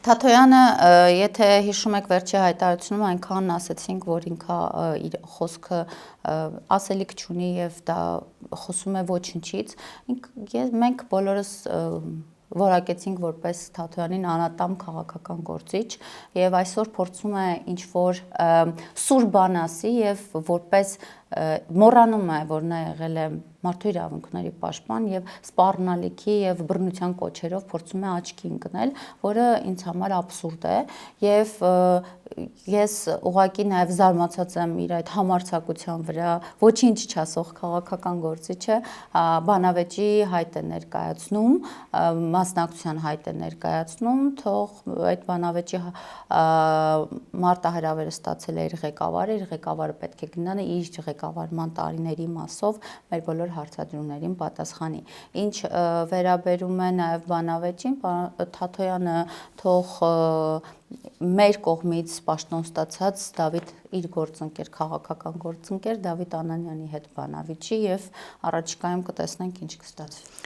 Թաթոյանը, եթե հիշում եք վերջի հայտարարությունում այնքան ասացինք, որ ինքը իր խոսքը ասելիք չունի եւ դա խոսում է ոչնչից, մենք բոլորս որակեցինք որպես Թաթոյանին անատամ քաղաքական գործիչ եւ այսօր փորձում է ինչ որ սուր բան ասի եւ որպես մոռանում է, որ նա եղել է մարդու իրավունքների պաշտպան եւ սպառնալիքի եւ բռնության կոչերով փորձում է աչքի ընկնել, որը ինձ համար աբսուրդ է եւ ես ուղղակի նաեւ զարմացած եմ իր այդ համարձակության վրա, ոչինչ չասող քաղաքական գործիչը բանավեճի հայտ է ներկայացնում, մասնակցության հայտ է ներկայացնում, թող այդ բանավեճի մարտահրավերը ստացել է իր ղեկավարը պետք է գնա իր ղեկավարման տարիների մասով մեր բոլոր հարցադրումներին պատասխանի։ Ինչ վերաբերում է նաև բանավեճին, Թաթոյանը թող մեր կողմից պաշտոն ստացած Դավիթ իր գործընկեր, քաղաքական գործընկեր Դավիթ Անանյանի հետ բանավիճի եւ առաջիկայում կտեսնենք ինչ կստացվի։